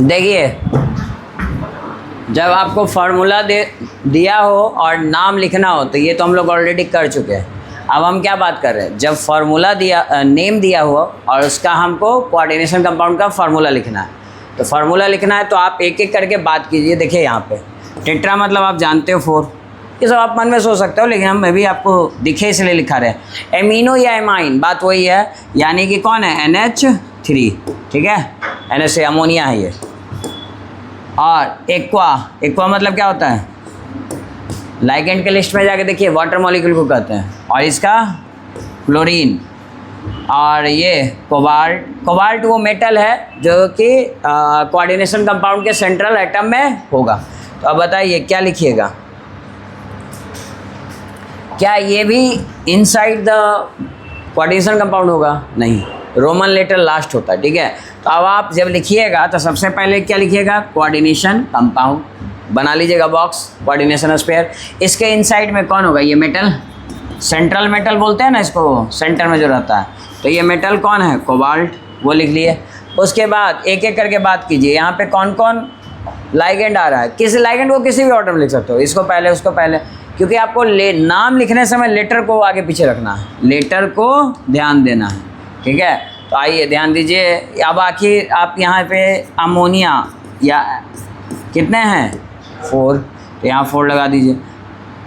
देखिए, जब आपको फार्मूला दिया हो और नाम लिखना हो तो ये तो हम लोग ऑलरेडी कर चुके हैं। अब हम क्या बात कर रहे हैं, जब फार्मूला दिया नेम दिया हुआ और उसका हमको कोऑर्डिनेशन कंपाउंड का फार्मूला लिखना है, तो फार्मूला लिखना है तो आप एक एक करके बात कीजिए। देखिए यहाँ पे टेट्रा मतलब आप जानते हो 4, ये सब आप मन में सोच सकते हो, लेकिन हम भी आपको दिखे इसलिए लिखा रहे हैं। एमिनो या एमाइन बात वही है, यानी कि कौन है NH3, ठीक है, NH अमोनिया है ये। और एक्वा मतलब क्या होता है, लाइगेंड के लिस्ट में जाके देखिए वाटर मॉलिक्यूल को कहते हैं, और इसका क्लोरीन। और ये कोबाल्ट वो मेटल है जो कि कोऑर्डिनेशन कंपाउंड के सेंट्रल एटम में होगा। तो अब बताइए क्या लिखिएगा, क्या ये भी इनसाइड द कोऑर्डिनेशन कंपाउंड होगा? नहीं, रोमन लेटर लास्ट होता है, ठीक है। तो अब आप जब लिखिएगा तो सबसे पहले क्या लिखिएगा, कोऑर्डिनेशन कंपाउंड बना लीजिएगा बॉक्स, कोऑर्डिनेशन स्पेयर। इसके इनसाइड में कौन होगा, ये मेटल, सेंट्रल मेटल बोलते हैं ना इसको, सेंटर में जो रहता है। तो ये मेटल कौन है, कोबाल्ट, वो लिख लिए। उसके बाद एक एक करके बात कीजिए, यहाँ पे कौन कौन लाइगेंड आ रहा है। किसी लाइगेंड को किसी भी ऑर्डर में लिख सकते हो, इसको पहले उसको पहले, क्योंकि आपको नाम लिखने समय लेटर को आगे पीछे रखना है, लेटर को ध्यान देना है, ठीक है। तो आइए ध्यान दीजिए। अब आखिर आप यहाँ पे अमोनिया या कितने हैं, 4, तो यहाँ 4 लगा दीजिए।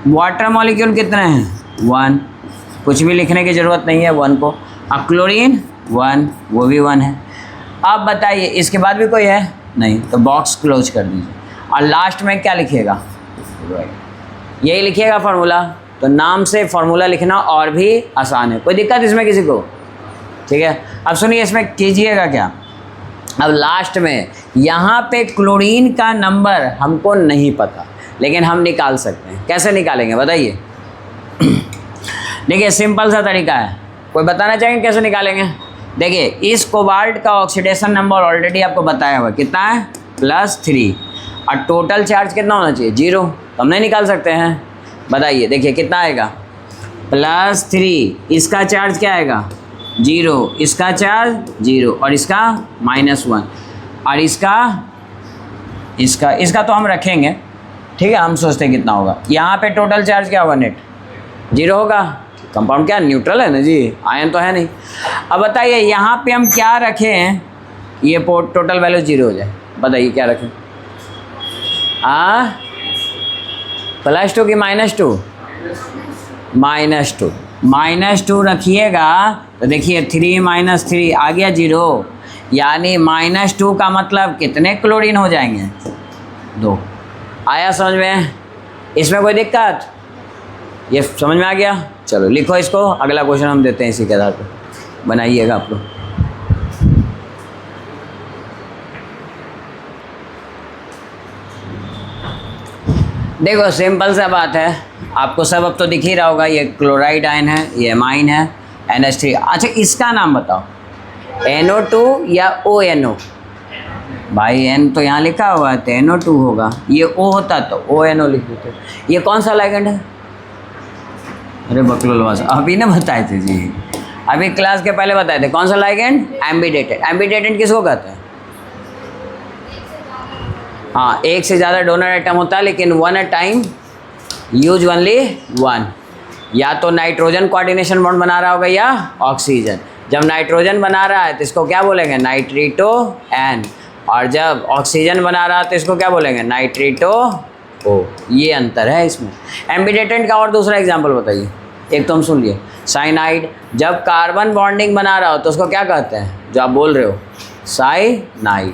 वाटर मॉलिक्यूल कितने हैं, 1, कुछ भी लिखने की ज़रूरत नहीं है 1 को। अब क्लोरीन 1, वो भी 1 है। अब बताइए इसके बाद भी कोई है नहीं, तो बॉक्स क्लोज कर दीजिए। और लास्ट में क्या लिखिएगा, यही लिखिएगा फार्मूला। तो नाम से फार्मूला लिखना और भी आसान है, कोई दिक्कत इसमें किसी को, ठीक है। अब सुनिए इसमें कीजिएगा क्या, अब लास्ट में यहाँ पे क्लोरीन का नंबर हमको नहीं पता, लेकिन हम निकाल सकते हैं। कैसे निकालेंगे बताइए। देखिए सिंपल सा तरीका है, कोई बताना चाहेंगे कैसे निकालेंगे। देखिए इस कोबाल्ट का ऑक्सीडेशन नंबर ऑलरेडी आपको बताया हुआ कितना है, +3, और टोटल चार्ज कितना होना चाहिए, 0, तो हम नहीं निकाल सकते हैं। बताइए, देखिए कितना आएगा, +3, इसका चार्ज क्या आएगा, 0, इसका चार्ज 0, और इसका -1, और इसका तो हम रखेंगे, ठीक है। हम सोचते हैं कितना होगा, यहाँ पे टोटल चार्ज क्या होगा, नेट 0 होगा। कंपाउंड क्या न्यूट्रल है ना जी, आयन तो है नहीं। अब बताइए यहाँ पे हम क्या रखें, ये टोटल वैल्यू 0 हो जाए। बताइए क्या रखें, +2 की -2, -2 रखिएगा। तो देखिए 3 - 3 आ गया 0, यानी -2 का मतलब कितने क्लोरीन हो जाएंगे, 2। आया समझ में, इसमें कोई दिक्कत, ये समझ में आ गया। चलो लिखो इसको, अगला क्वेश्चन हम देते हैं इसी के आधार पर, बनाइएगा आप लोग। देखो सिंपल सा बात है, आपको सब अब तो दिख ही रहा होगा, ये क्लोराइड आयन है, ये एमाइन है, NH3। अच्छा इसका नाम बताओ, NO2 या ONO। भाई N तो यहाँ लिखा हुआ है तो NO2 होगा, ये O होता तो ONO लिख देते। ये कौन सा लाइगेंड है, अरे बकलोलवास, अभी ना बताए थे जी, अभी क्लास के पहले बताए थे। कौन सा लाइगेंड, एम्बिडेटेड। एम्बिडेटेड किसको कहते हैं, हाँ, एक से ज़्यादा डोनर एटम होता है, लेकिन 1 एट टाइम, यूज ओनली 1। या तो नाइट्रोजन कोऑर्डिनेशन बॉन्ड बना रहा होगा या ऑक्सीजन। जब नाइट्रोजन बना रहा है तो इसको क्या बोलेंगे, नाइट्रीटो N, और जब ऑक्सीजन बना रहा है तो इसको क्या बोलेंगे, नाइट्रीटो O। ये अंतर है इसमें। एम्बिडेटेड का और दूसरा एग्जाम्पल बताइए, एक तो हम सुन लिए, साइनाइड। जब कार्बन बॉन्डिंग बना रहा हो तो उसको क्या कहते हैं, जो आप बोल रहे हो, साइनाइड।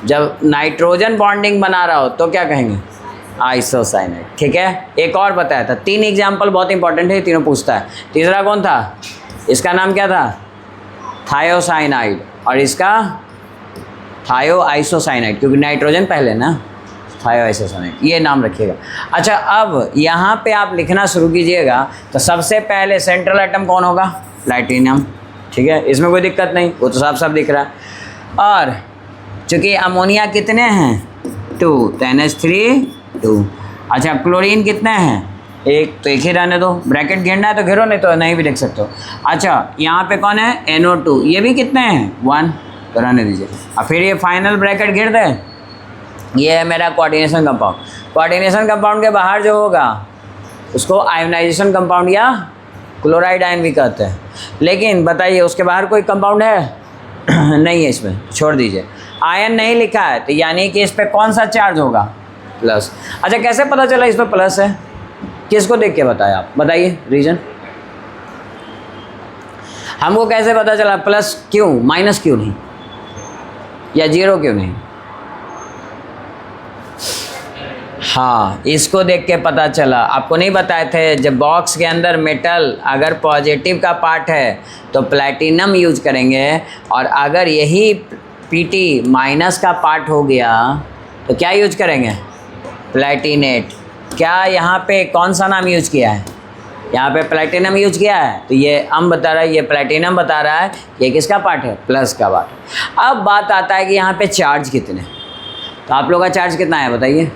जब नाइट्रोजन बॉन्डिंग बना रहा हो तो क्या कहेंगे, आइसोसाइनाइड, ठीक है। एक और बताया था, 3 एग्जाम्पल बहुत इंपॉर्टेंट है, तीनों पूछता है। तीसरा कौन था, इसका नाम क्या था, थायोसाइनाइड, और इसका थायो आइसोसाइनाइड, क्योंकि नाइट्रोजन पहले ना, थायो आइसोसाइनाइड, ये नाम रखिएगा। अच्छा अब यहाँ पे आप लिखना शुरू कीजिएगा, तो सबसे पहले सेंट्रल एटम कौन होगा, प्लैटिनम, ठीक है, इसमें कोई दिक्कत नहीं, वो तो साफ दिख रहा है। और चूँकि अमोनिया कितने हैं, 2, तो NH3 2। अच्छा क्लोरीन कितने हैं, एक तो एक ही रहने दो, ब्रैकेट घेरना है तो घेरो, नहीं तो नहीं भी देख सकते हो। अच्छा यहाँ पे कौन है, NO2, ये भी कितने हैं 1, तो रहने दीजिए। अब फिर ये फाइनल ब्रैकेट घेर दें, ये है मेरा कोऑर्डिनेशन कंपाउंड। कोऑर्डिनेशन कंपाउंड के बाहर जो होगा उसको आयोनाइजेशन कंपाउंड या क्लोराइड आयन भी कहते हैं। लेकिन बताइए उसके बाहर कोई कंपाउंड है नहीं है, इसमें छोड़ दीजिए। आयन नहीं लिखा है तो यानी कि इस पर कौन सा चार्ज होगा, प्लस। अच्छा कैसे पता चला इस पर प्लस है, किसको देख के बताया आप बताइए, रीजन हमको कैसे पता चला प्लस क्यों, माइनस क्यों नहीं, या 0 क्यों नहीं? हाँ इसको देख के पता चला। आपको नहीं बताए थे जब बॉक्स के अंदर मेटल अगर पॉजिटिव का पार्ट है तो प्लैटिनम यूज करेंगे, और अगर यही Pt माइनस का पार्ट हो गया तो क्या यूज करेंगे, प्लैटिनेट। क्या यहाँ पे कौन सा नाम यूज किया है, यहाँ पे प्लैटिनम यूज किया है, तो ये हम बता रहा है, ये प्लैटिनम बता रहा है ये किसका पार्ट है, प्लस का पार्ट। अब बात आता है कि यहाँ पे चार्ज कितने, तो आप लोग का चार्ज कितना है बताइए,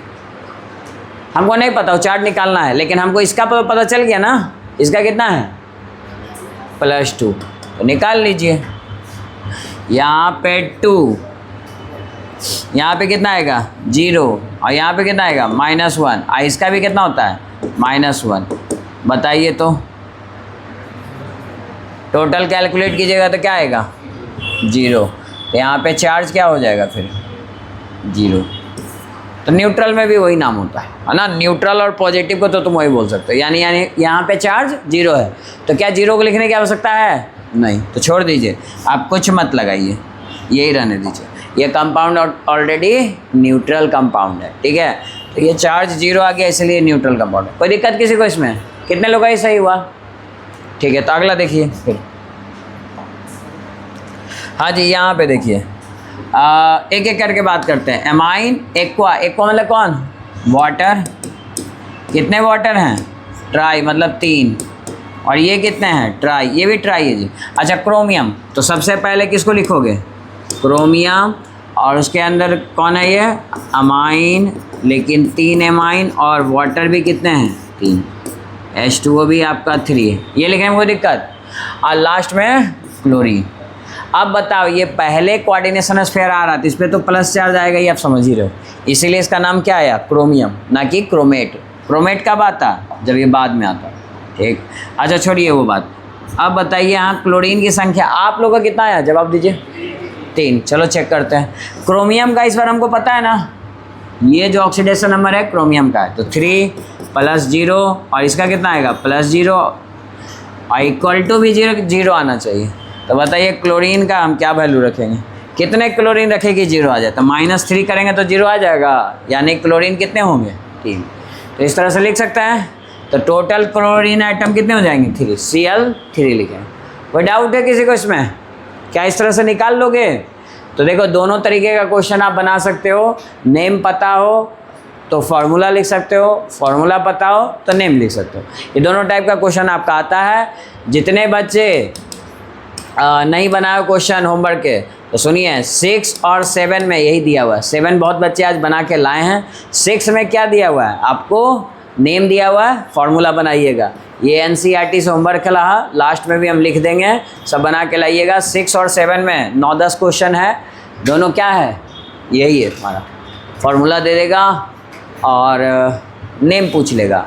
हमको नहीं पता, वो चार्ज निकालना है, लेकिन हमको इसका पता चल गया ना, इसका कितना है +2, तो निकाल लीजिए। यहाँ पे 2, यहाँ पे कितना आएगा 0, और यहाँ पे कितना आएगा -1, और इसका भी कितना होता है -1। बताइए तो टोटल कैलकुलेट कीजिएगा तो क्या आएगा 0, तो यहाँ पे चार्ज क्या हो जाएगा फिर 0। तो न्यूट्रल में भी वही नाम होता है ना, न्यूट्रल और पॉजिटिव को तो तुम वही बोल सकते हो। यानी यहाँ पे चार्ज 0 है, तो क्या 0 को लिखने की आवश्यकता है नहीं, तो छोड़ दीजिए, आप कुछ मत लगाइए, यही रहने दीजिए। ये कंपाउंड ऑलरेडी न्यूट्रल कंपाउंड है, ठीक है, तो ये चार्ज 0 आ गया इसलिए न्यूट्रल कंपाउंड है। कोई दिक्कत किसी को इसमें, कितने लोग का ही सही हुआ, ठीक है। तो अगला देखिए फिर, हाँ जी यहाँ पे देखिए एक एक करके बात करते हैं। एमाइन एक्वा, एक्वा मतलब कौन, वाटर, कितने वाटर हैं, ट्राई मतलब 3, और ये कितने हैं ट्राई, ये भी ट्राई है जी। अच्छा क्रोमियम, तो सबसे पहले किसको लिखोगे, क्रोमियम, और उसके अंदर कौन है ये अमाइन, लेकिन 3 एमाइन, और वाटर भी कितने हैं 3, H2O भी आपका 3 है, ये लिखने में कोई दिक्कत। और लास्ट में क्लोरीन। अब बताओ ये पहले कोऑर्डिनेशन स्फीयर आ रहा था, इस पर तो प्लस चार्ज आएगा, ये आप समझ ही रहे हो, इसीलिए इसका नाम क्या आया क्रोमियम, ना कि क्रोमेट। क्रोमेट कब आता, जब ये बाद में आता, ठीक। अच्छा छोड़िए वो बात, अब बताइए यहाँ क्लोरीन की संख्या आप लोगों का कितना आया, जवाब दीजिए 3। चलो चेक करते हैं क्रोमियम का, इस बार हमको पता है ना, ये जो ऑक्सीडेशन नंबर है क्रोमियम का है, तो 3 + 0, और इसका कितना आएगा +0, और इक्वल टू भी 0 आना चाहिए। तो बताइए क्लोरीन का हम क्या वैल्यू रखेंगे, कितने क्लोरीन रखेगी 0 आ जाए, तो -3 करेंगे तो 0 आ जाएगा, यानी क्लोरीन कितने होंगे 3। तो इस तरह से लिख सकते हैं। तो टोटल क्लोरीन आइटम कितने हो जाएंगे 3, Cl3 लिखें। कोई डाउट है किसी को इसमें, क्या इस तरह से निकाल लोगे? तो देखो दोनों तरीके का क्वेश्चन आप बना सकते हो, नेम पता हो तो फार्मूला लिख सकते हो, फार्मूला पता हो तो नेम लिख सकते हो। ये दोनों टाइप का क्वेश्चन आपका आता है। जितने बच्चे नहीं बनाए क्वेश्चन होमवर्क के, तो सुनिए 6 और 7 में यही दिया हुआ है। 7 बहुत बच्चे आज बना के लाए हैं, 6 में क्या दिया हुआ है आपको, नेम दिया हुआ है, फार्मूला बनाइएगा। ये NCERT से होमवर्क रहा, लास्ट में भी हम लिख देंगे, सब बना के लाइएगा। 6 और 7 में 9-10 क्वेश्चन है, दोनों क्या है, यही है तुम्हारा, फार्मूला दे देगा और नेम पूछ लेगा,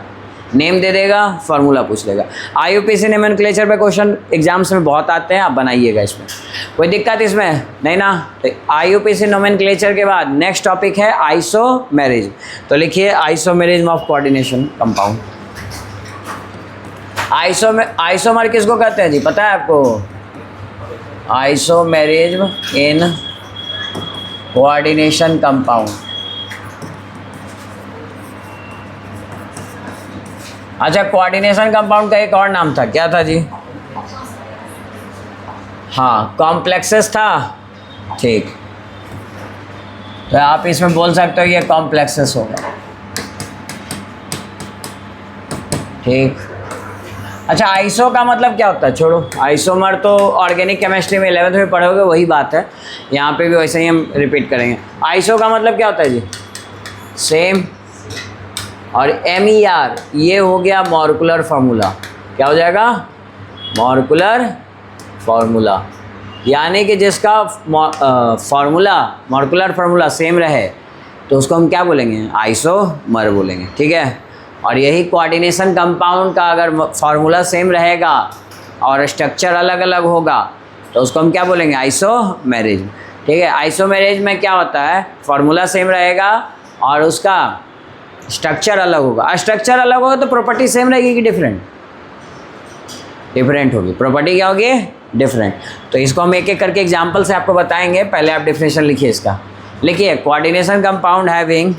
नेम दे देगा, फार्मूला पूछ लेगा। IUPAC नोमेनक्लेचर पे क्वेश्चन एग्जाम्स में बहुत आते हैं, आप बनाइएगा, इसमें कोई दिक्कत इसमें नहीं ना। तो IUPAC नोमेनक्लेचर के बाद नेक्स्ट टॉपिक है आइसोमेरिज्म। तो लिखिए isomerism of coordination compound. Isomer किसको कहते हैं जी, पता है आपको? Isomerism in coordination compound. अच्छा कोऑर्डिनेशन कंपाउंड का एक और नाम था, क्या था जी? हाँ कॉम्प्लेक्सेस था, ठीक। तो आप इसमें बोल सकते हो ये कॉम्प्लेक्सेस होगा, ठीक। अच्छा आइसो का मतलब क्या होता है, छोड़ो, आइसोमर तो ऑर्गेनिक केमिस्ट्री में 11th में पढ़ोगे, वही बात है, यहाँ पे भी वैसे ही हम रिपीट करेंगे। आइसो का मतलब क्या होता है जी? सेम, और MER ये हो गया मॉलिक्यूलर फार्मूला। क्या हो जाएगा? मॉलिक्यूलर फार्मूला, यानी कि जिसका फार्मूला मॉलिक्यूलर फार्मूला सेम रहे तो उसको हम क्या बोलेंगे? आइसोमर बोलेंगे। ठीक है, और यही कोऑर्डिनेशन कंपाउंड का अगर फार्मूला सेम रहेगा और स्ट्रक्चर अलग अलग होगा तो उसको हम क्या बोलेंगे? आइसोमेरिज्म। ठीक है, आइसोमेरिज्म में क्या होता है? फार्मूला सेम रहेगा और उसका स्ट्रक्चर अलग होगा। स्ट्रक्चर अलग होगा तो प्रॉपर्टी सेम रहेगी कि डिफरेंट? डिफरेंट होगी। प्रॉपर्टी क्या होगी? डिफरेंट। तो इसको हम एक एक करके एग्जांपल से आपको बताएंगे। पहले आप डेफिनेशन लिखिए इसका। लिखिए, कोऑर्डिनेशन कंपाउंड हैविंग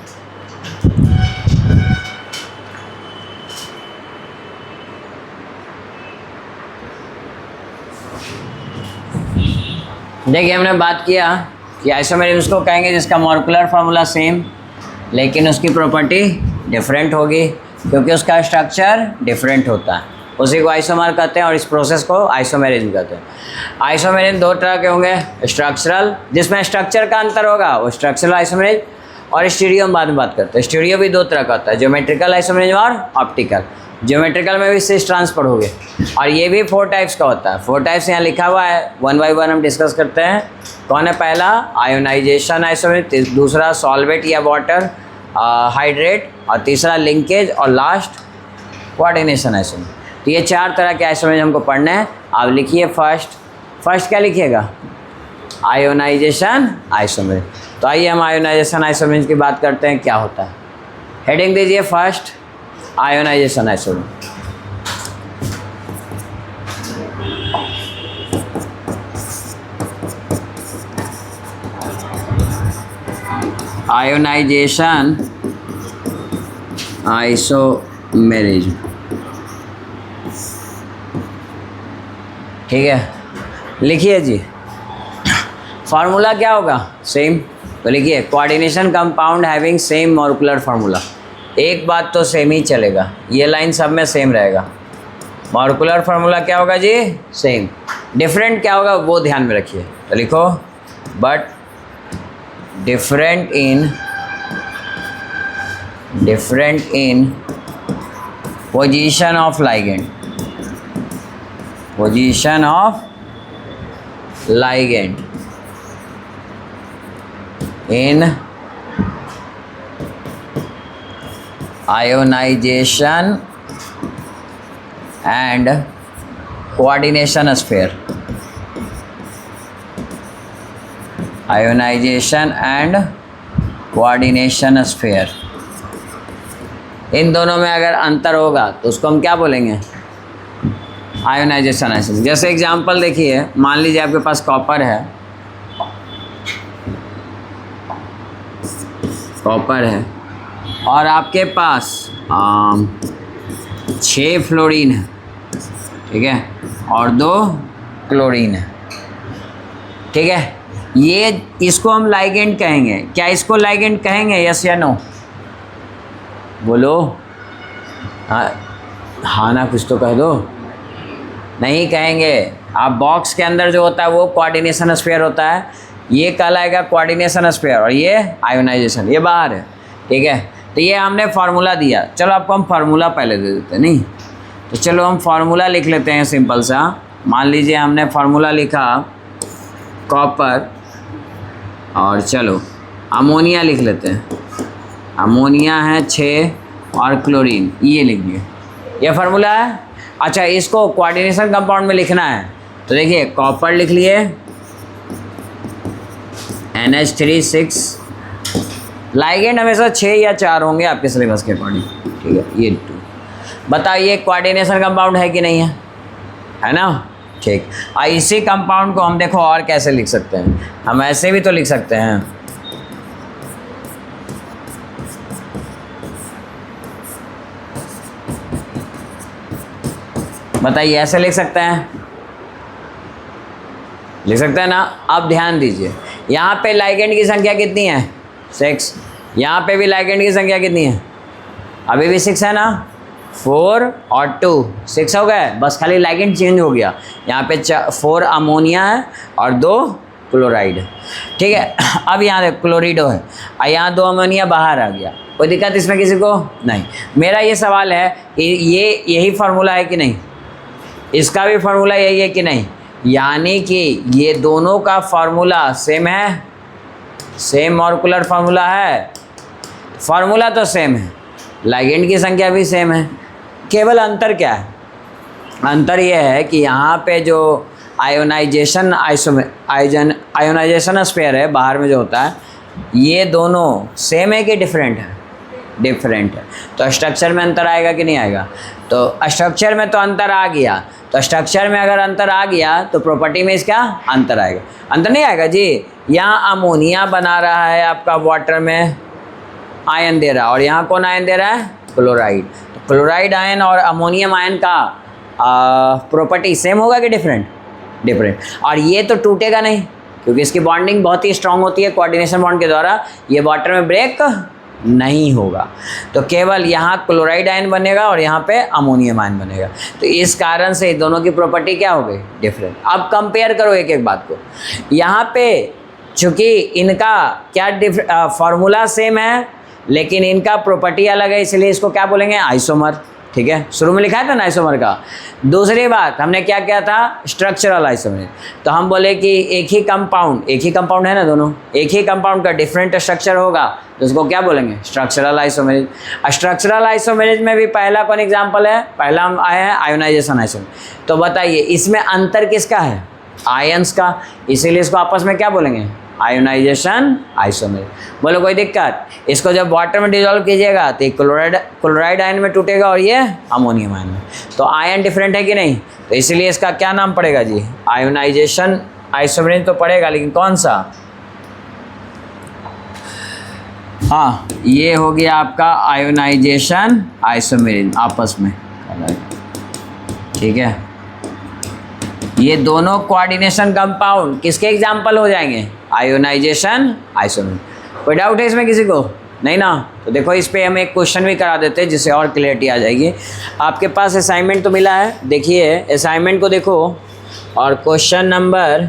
देखिए, हमने बात किया कि आइसोमेरिज्म उसको कहेंगे जिसका मॉलिक्यूलर फार्मूला सेम लेकिन उसकी प्रॉपर्टी डिफरेंट होगी क्योंकि उसका स्ट्रक्चर डिफरेंट होता है। उसी को आइसोमर कहते हैं और इस प्रोसेस को आइसोमेरिज्म कहते हैं। आइसोमेरिज्म दो तरह के होंगे, स्ट्रक्चरल जिसमें स्ट्रक्चर का अंतर होगा वो स्ट्रक्चरल आइसोमेरिज्म, और स्टीरियो हम बाद में बात करते हैं। स्टीरियो भी दो तरह का होता है, ज्योमेट्रिकल आइसोमेरिज्म और ऑप्टिकल। ज्योमेट्रिकल में भी सिस ट्रांसफर हो गए, और ये भी 4 टाइप्स का होता है। 4 टाइप्स यहाँ लिखा हुआ है, 1 बाय 1 हम डिस्कस करते हैं। कौन है? पहला आयोनाइजेशन आइसोमेरिज्म, दूसरा सॉल्वेट या वाटर हाइड्रेट, और तीसरा लिंकेज, और लास्ट कोऑर्डिनेशन आइसोमेरिज्म। तो ये 4 तरह के आइसोमेरिज्म हमको पढ़ने हैं। आप लिखिए फर्स्ट क्या लिखिएगा? Ionization isomerism. तो आइए हम आयोनाइजेशन आइसोमेरिज्म की बात करते हैं, क्या होता है। हेडिंग दीजिए first, ionization isomerism. Ionization isomerism. ठीक है, लिखिए जी। फार्मूला क्या होगा? सेम। तो लिखिए, coordination compound having same molecular formula. एक बात तो सेम ही चलेगा, ये लाइन सब में सेम रहेगा। मॉलिक्यूलर फार्मूला क्या होगा जी? सेम। डिफरेंट क्या होगा वो ध्यान में रखिए। तो लिखो, but different in position of ligand. Position of ligand in ionization and coordination sphere. Ionization and coordination sphere, इन दोनों में अगर अंतर होगा तो उसको हम क्या बोलेंगे? Ionisation isomerism. जैसे एग्जांपल देखिए, मान लीजिए आपके पास कॉपर है, और आपके पास 6 फ्लोरीन है, ठीक है, और 2 क्लोरीन है। ठीक है, ये इसको हम लाइगेंड कहेंगे। क्या इसको लाइगेंड कहेंगे? यस या नो? बोलो। हाँ ना, कुछ तो कह दो। नहीं कहेंगे। आप बॉक्स के अंदर जो होता है वो कोऑर्डिनेशन स्फीयर होता है, ये कहलाएगा कोऑर्डिनेशन स्फीयर, और ये आयोनाइजेशन, ये बाहर है। ठीक है, तो ये हमने फार्मूला दिया। चलो आपको हम फार्मूला पहले दे देते हैं, नहीं तो चलो हम फार्मूला लिख लेते हैं सिंपल सा। मान लीजिए हमने फार्मूला लिखा कॉपर, और चलो अमोनिया लिख लेते हैं। अमोनिया है 6 और क्लोरीन, ये लिख दिए। ये फार्मूला है। अच्छा, इसको कोऑर्डिनेशन कंपाउंड में लिखना है तो देखिए, कॉपर लिख लिए NH3 लाइगेंड हमेशा 6 या 4 होंगे आपके सिलेबस के अकॉर्डिंग। ठीक है, ये 2। बताइए कोऑर्डिनेशन कंपाउंड है कि नहीं है ना? ठीक। इसी कंपाउंड को हम देखो और कैसे लिख सकते हैं, हम ऐसे भी तो लिख सकते हैं। बताइए, ऐसे लिख सकते हैं? लिख सकते हैं ना? अब ध्यान दीजिए, यहाँ पे लाइगेंड की संख्या कितनी है? 6। यहाँ पे भी लाइगेंड की संख्या कितनी है? अभी भी 6 है ना? 4 और 2 6 हो गए, बस खाली लाइगेंड चेंज हो गया। यहाँ पे 4 अमोनिया है और 2 क्लोराइड, ठीक है। अब यहाँ देखो क्लोरिडो है और यहाँ 2 अमोनिया बाहर आ गया, कोई दिक्कत इसमें किसी को नहीं। मेरा ये सवाल है कि ये यही फार्मूला है कि नहीं, इसका भी फार्मूला यही है कि नहीं, यानी कि ये दोनों का फार्मूला सेम है, सेम मॉलिक्यूलर फार्मूला है, फार्मूला तो सेम है, लाइगेंड की संख्या भी सेम है। केवल अंतर क्या है, अंतर ये है कि यहाँ पे जो आयोनाइजेशन आयोनाइजेशन स्पेयर है बाहर में जो होता है, ये दोनों सेम है कि डिफरेंट है, डिफरेंट है। तो स्ट्रक्चर में अंतर आएगा कि नहीं आएगा, तो स्ट्रक्चर में तो अंतर आ गया, तो स्ट्रक्चर में अगर अंतर आ गया तो प्रॉपर्टी में इसका अंतर आएगा, अंतर नहीं आएगा जी। यहाँ अमोनिया बना रहा है आपका वाटर में, आयन दे रहा है, और यहाँ कौन आयन दे रहा है, क्लोराइड। तो क्लोराइड आयन और अमोनियम आयन का प्रॉपर्टी सेम होगा कि डिफरेंट, डिफरेंट। और ये तो टूटेगा नहीं क्योंकि इसकी बॉन्डिंग बहुत ही स्ट्रांग होती है, कोऑर्डिनेशन बॉन्ड के द्वारा ये वाटर में ब्रेक नहीं होगा। तो केवल यहाँ क्लोराइड आयन बनेगा और यहाँ पे अमोनियम आयन बनेगा, तो इस कारण से दोनों की प्रॉपर्टी क्या हो गई, डिफरेंट। अब कंपेयर करो एक एक बात को, यहाँ पे चूँकि इनका क्या फार्मूला सेम है लेकिन इनका प्रॉपर्टी अलग है, इसलिए इसको क्या बोलेंगे, आइसोमर, ठीक है। शुरू में लिखा था ना आइसोमर का। दूसरी बात हमने क्या किया था, स्ट्रक्चरल आइसोमर, तो हम बोले कि एक ही कंपाउंड है ना दोनों, एक ही कंपाउंड का डिफरेंट स्ट्रक्चर होगा तो उसको क्या बोलेंगे, स्ट्रक्चरल आइसोमरेज। स्ट्रक्चरल आइसोमरेज में भी पहला कौन एग्जाम्पल है, पहला हम आए हैं आयोनाइजेशन आइसोमर। तो बताइए इसमें अंतर किसका है, आयंस का, इसीलिए इसको आपस में क्या बोलेंगे, आयोनाइजेशन आइसोमर। बोलो कोई दिक्कत, इसको जब वाटर में डिजोल्व कीजिएगा तो क्लोराइड आयन में टूटेगा और ये अमोनियम आयन में, तो आयन डिफरेंट है कि नहीं, तो इसलिए इसका क्या नाम पड़ेगा जी, आयोनाइजेशन आइसोमरेज तो पड़ेगा, लेकिन कौन सा, हाँ ये हो गया आपका आयोनाइजेशन आइसोमरेज आपस में, ठीक है। ये दोनों कोऑर्डिनेशन कंपाउंड किसके एग्जाम्पल हो जाएंगे, आयोनाइजेशन आइसोमर। कोई डाउट है इसमें किसी को, नहीं ना, तो देखो इस पे हम एक क्वेश्चन भी करा देते हैं जिससे और क्लियरिटी आ जाएगी। आपके पास असाइनमेंट तो मिला है, देखिए असाइनमेंट को देखो, और क्वेश्चन नंबर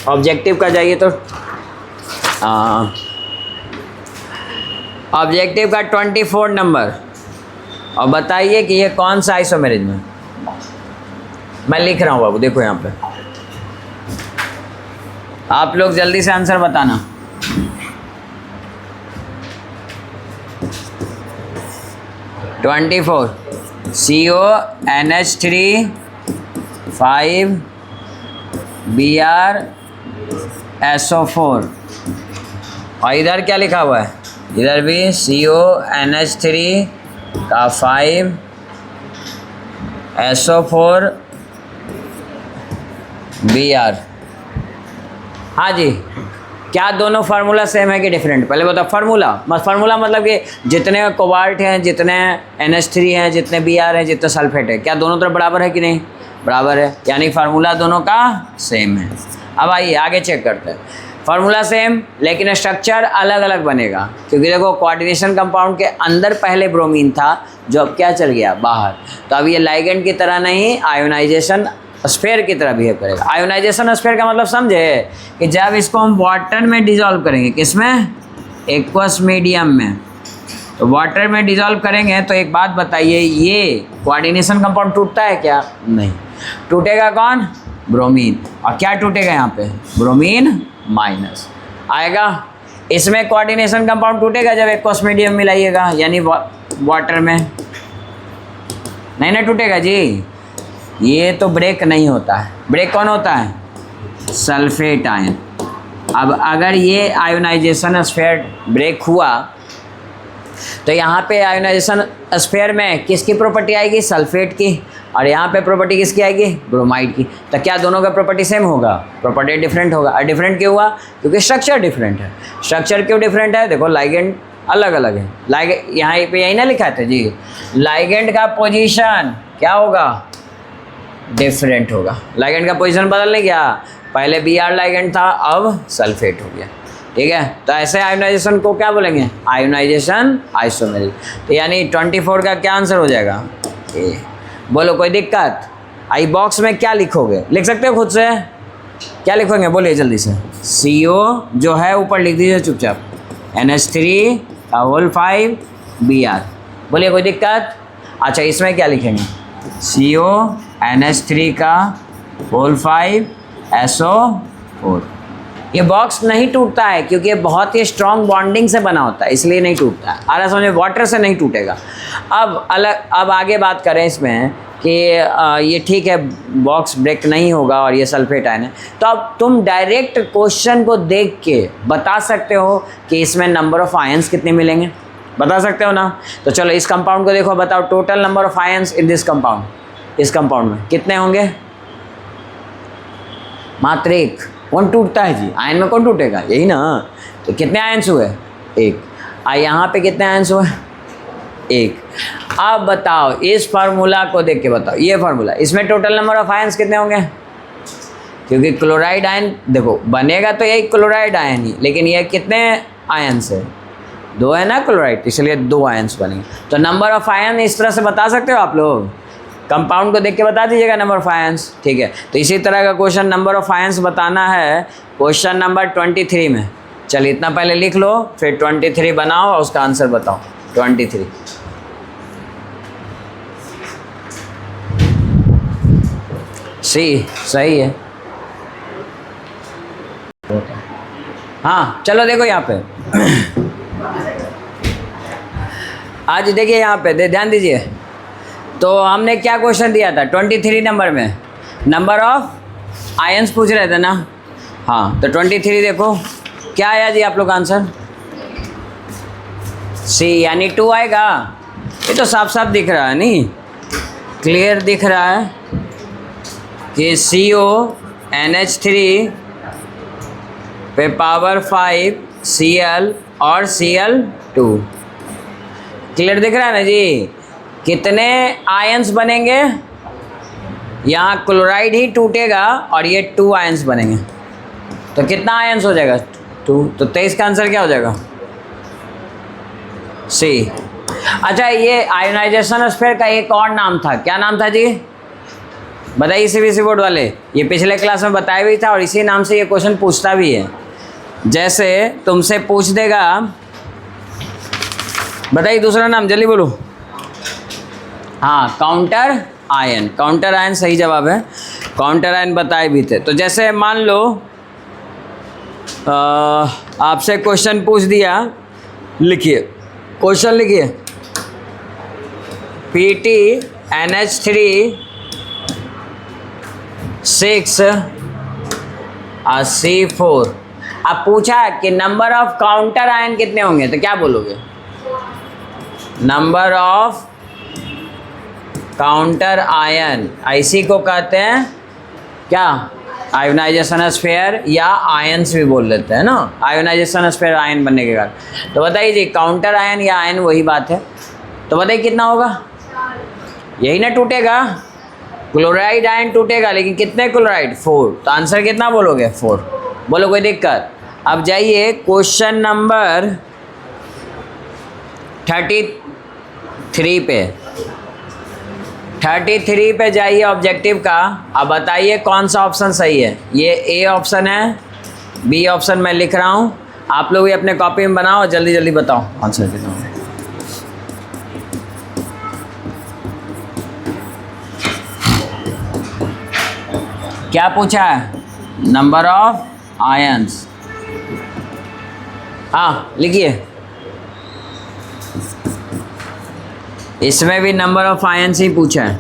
ऑब्जेक्टिव का जाइए तो ऑब्जेक्टिव का 24 नंबर, और बताइए कि ये कौन सा आइसोमेरिज में, मैं लिख रहा हूँ बाबू, देखो यहाँ पे आप लोग जल्दी से आंसर बताना। (24) CONH3 5 BrSO4, और इधर क्या लिखा हुआ है, इधर भी CONH3 का 5 SO4 Br। हाँ जी, क्या दोनों फार्मूला सेम है कि डिफरेंट, पहले बताओ फार्मूला मतलब कि जितने कोबाल्ट हैं, जितने NH3 हैं, जितने Br हैं, जितने सल्फेट है, क्या दोनों तरफ बराबर है कि नहीं, बराबर है, यानी फार्मूला दोनों का सेम है। अब आइए आगे चेक करते हैं, फार्मूला सेम लेकिन स्ट्रक्चर अलग अलग बनेगा, क्योंकि देखो कोऑर्डिनेशन कंपाउंड के अंदर पहले ब्रोमीन था जो अब क्या चल गया बाहर, तो अब ये लाइगेंड की तरह नहीं आयोनाइजेशन स्फीयर की तरह बिहेव करेगा। आयोनाइजेशन स्फीयर का मतलब समझे कि जब इसको हम वाटर में डिजॉल्व करेंगे, किसमें, एक्वस मीडियम में, तो वाटर में डिजॉल्व करेंगे तो एक बात बताइए, ये कोऑर्डिनेशन कंपाउंड टूटता है क्या, नहीं, टूटेगा कौन, ब्रोमीन, और क्या टूटेगा यहाँ पे, ब्रोमीन माइनस आएगा। इसमें कोऑर्डिनेशन कंपाउंड टूटेगा जब एक्वस मीडियम मिलाइएगा, यानी वाटर में, नहीं ना टूटेगा जी, ये तो ब्रेक नहीं होता है। ब्रेक कौन होता है, सल्फेट आयन। अब अगर ये आयोनाइजेशन स्फीयर ब्रेक हुआ तो यहाँ पे आयोनाइजेशन स्फीयर में किसकी प्रॉपर्टी आएगी, सल्फेट की, और यहाँ पे प्रॉपर्टी किसकी आएगी, ब्रोमाइड की। तो क्या दोनों का प्रॉपर्टी सेम होगा, प्रॉपर्टी डिफरेंट होगा। और डिफरेंट क्यों हुआ, क्योंकि स्ट्रक्चर डिफरेंट है। स्ट्रक्चर क्यों डिफरेंट है, देखो लाइगेंड अलग अलग है, लाइगेंड यहाँ पे यही ना लिखा था जी, लाइगेंड का पोजीशन क्या होगा, डिफरेंट होगा। लाइगेंड का पोजीशन बदल नहीं गया, पहले Br लाइगेंड था अब सल्फेट हो गया, ठीक है। तो ऐसे आयोनाइजेशन को क्या बोलेंगे, आयोनाइजेशन आइसोमेरिज। तो यानी 24 का क्या आंसर हो जाएगा, ए। बोलो कोई दिक्कत, आई बॉक्स में क्या लिखोगे, लिख सकते हो खुद से, क्या लिखोगे बोलिए जल्दी से। CO जो है ऊपर लिख दीजिए चुपचाप, NH3 का होल 5 Br। बोलिए कोई दिक्कत? अच्छा इसमें क्या लिखेंगे, CO NH3 का होल 5 SO4। ये बॉक्स नहीं टूटता है क्योंकि ये बहुत ही स्ट्रॉन्ग बॉन्डिंग से बना होता है, इसलिए नहीं टूटता है। आ रहा समझ में, वाटर से नहीं टूटेगा। अब आगे बात करें इसमें कि ये ठीक है बॉक्स ब्रेक नहीं होगा और ये सल्फेट आयन है, तो अब तुम डायरेक्ट क्वेश्चन को देख के बता सकते हो कि इसमें नंबर ऑफ आयंस कितने मिलेंगे, बता सकते हो ना। तो चलो इस कंपाउंड को देखो, बताओ total number of ions in this compound. इस कंपाउंड में कितने होंगे? मात्र एक। कौन टूटता है जी? आयन में कौन टूटेगा, यही ना। तो कितने आयंस हुए? एक। यहाँ पे कितने आयंस हुए? एक। अब बताओ इस फार्मूला को देख के बताओ, ये फार्मूला, इसमें टोटल नंबर ऑफ आयंस कितने होंगे? क्योंकि क्लोराइड आयन देखो बनेगा तो यही क्लोराइड आयन ही, लेकिन ये कितने आयंस है? 2 है ना क्लोराइड, इसलिए 2 आयंस बनेंगे। तो नंबर ऑफ आयन इस तरह से बता सकते हो आप लोग, कंपाउंड को देख के बता दीजिएगा नंबर ऑफ आयंस, ठीक है। तो इसी तरह का क्वेश्चन नंबर ऑफ आयंस बताना है क्वेश्चन नंबर 23 में। चलिए इतना पहले लिख लो, फिर 23 बनाओ और उसका आंसर बताओ। 23 सही है। हाँ चलो देखो यहाँ पे आज देखिए यहाँ पे ध्यान दीजिए। तो हमने क्या क्वेश्चन दिया था 23 नंबर में? नंबर ऑफ आयंस पूछ रहे थे ना। हाँ तो 23 देखो क्या आया जी आप लोग आंसर? C यानी 2 आएगा। ये तो साफ साफ दिख रहा है, नहीं क्लियर दिख रहा है कि CO NH3 पे पावर 5 Cl और Cl2। क्लियर दिख रहा है ना जी? कितने आयंस बनेंगे? यहाँ क्लोराइड ही टूटेगा और ये 2 आयंस बनेंगे, तो कितना आयंस हो जाएगा? 2। तो 23 का आंसर क्या हो जाएगा? C। अच्छा ये आयोनाइजेशन स्फीयर का एक और नाम था, क्या नाम था जी? बताइए CBSE बोर्ड वाले, ये पिछले क्लास में बताया भी था और इसी नाम से ये क्वेश्चन पूछता भी है। जैसे तुमसे पूछ देगा, बताइए दूसरा नाम जल्दी बोलो। हाँ काउंटर आयन, काउंटर आयन सही जवाब है। काउंटर आयन बताए भी थे। तो जैसे मान लो आपसे क्वेश्चन पूछ दिया, लिखिए क्वेश्चन लिखिए, Pt NH3 6 और C4। अब पूछा कि नंबर ऑफ काउंटर आयन कितने होंगे, तो क्या बोलोगे? नंबर ऑफ काउंटर आयन, इसी को कहते हैं क्या? आयोनाइजेशन स्फीयर या आयंस भी बोल लेते हैं ना, आयोनाइजेशन स्फीयर आयन बनने के कारण। तो बताइए जी काउंटर आयन या आयन वही बात है। तो बताइए कितना होगा? यही ना टूटेगा, क्लोराइड आयन टूटेगा, लेकिन कितने क्लोराइड? 4। तो आंसर कितना बोलोगे? 4। बोलो कोई दिक्कत? अब जाइए क्वेश्चन नंबर 33 पे। 33 पे जाइए ऑब्जेक्टिव का। अब बताइए कौन सा ऑप्शन सही है? ये A ऑप्शन है, B ऑप्शन मैं लिख रहा हूँ, आप लोग भी अपने कॉपी में बनाओ, जल्दी जल्दी बताओ आंसर कितना है। क्या पूछा है? Number of ions. हाँ लिखिए, इसमें भी नंबर ऑफ आयंस ही पूछा है।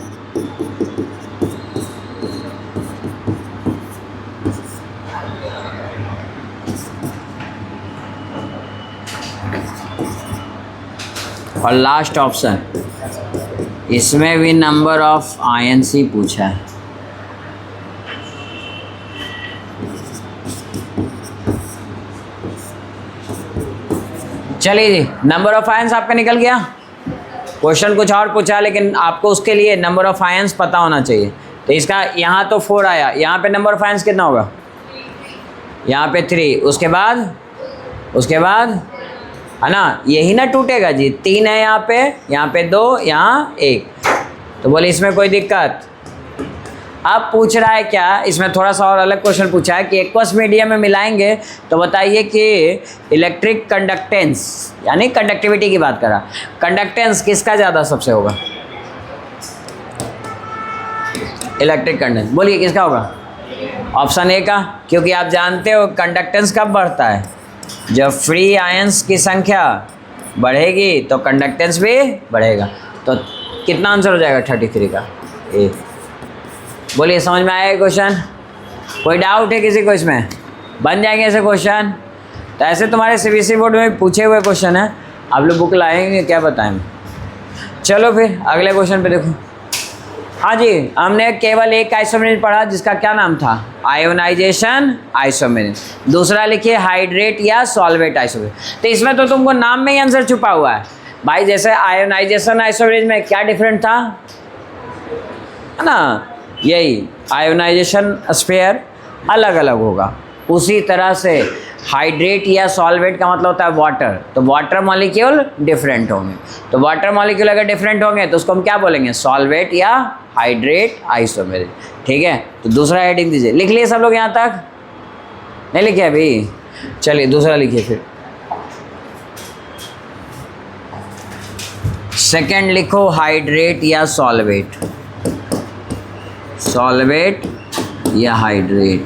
और लास्ट ऑप्शन, इसमें भी नंबर ऑफ आयंस ही पूछा है। चलिए जी, नंबर ऑफ आयंस आपका निकल गया। क्वेश्चन कुछ और पूछा, लेकिन आपको उसके लिए नंबर ऑफ आयंस पता होना चाहिए। तो इसका यहाँ तो 4 आया, यहाँ पे नंबर ऑफ आयंस कितना होगा? यहाँ पे 3, उसके बाद है ना, यही ना टूटेगा जी। 3 है यहाँ पे 2, यहाँ 1। तो बोले इसमें कोई दिक्कत? अब पूछ रहा है क्या, इसमें थोड़ा सा और अलग क्वेश्चन पूछा है कि एक्वस मीडियम में मिलाएंगे तो बताइए कि इलेक्ट्रिक कंडक्टेंस यानी कंडक्टिविटी की बात करा, कंडक्टेंस किसका ज़्यादा सबसे होगा? इलेक्ट्रिक कंडक्टेंस, बोलिए किसका होगा? ऑप्शन ए का, क्योंकि आप जानते हो कंडक्टेंस कब बढ़ता है? जब फ्री आयंस की संख्या बढ़ेगी तो कंडक्टेंस भी बढ़ेगा। तो कितना आंसर हो जाएगा 33 का? ए। बोलिए समझ में आया क्वेश्चन? कोई डाउट है किसी को इसमें? बन जाएंगे ऐसे क्वेश्चन? तो ऐसे तुम्हारे सीबीएसई बोर्ड में पूछे हुए क्वेश्चन है, आप लोग बुक लाएंगे क्या बताएं? चलो फिर अगले क्वेश्चन पे देखो। हाँ जी, हमने केवल एक आइसोमेरिज्म पढ़ा जिसका क्या नाम था? Ionization isomerism. दूसरा लिखिए हाइड्रेट या सॉल्वेट आइसोमेरिज्म। तो इसमें तो तुमको नाम में ही आंसर छुपा हुआ है भाई। जैसे आयोनाइजेशन आइसोमेरिज्म में क्या डिफरेंट था, है ना? यही आयोनाइजेशन स्पेयर अलग अलग होगा। उसी तरह से हाइड्रेट या सॉल्वेट का मतलब होता है वाटर, तो वाटर मॉलिक्यूल डिफरेंट होंगे। तो वाटर मॉलिक्यूल अगर डिफरेंट होंगे तो उसको हम क्या बोलेंगे? सॉल्वेट या हाइड्रेट आइसोमेरिज्म। ठीक है, तो दूसरा हेडिंग दीजिए। लिख लिए सब लोग यहाँ तक? नहीं लिखे अभी? चलिए दूसरा लिखिए फिर। सेकंड लिखो हाइड्रेट या सॉल्वेट, सॉल्वेट या हाइड्रेट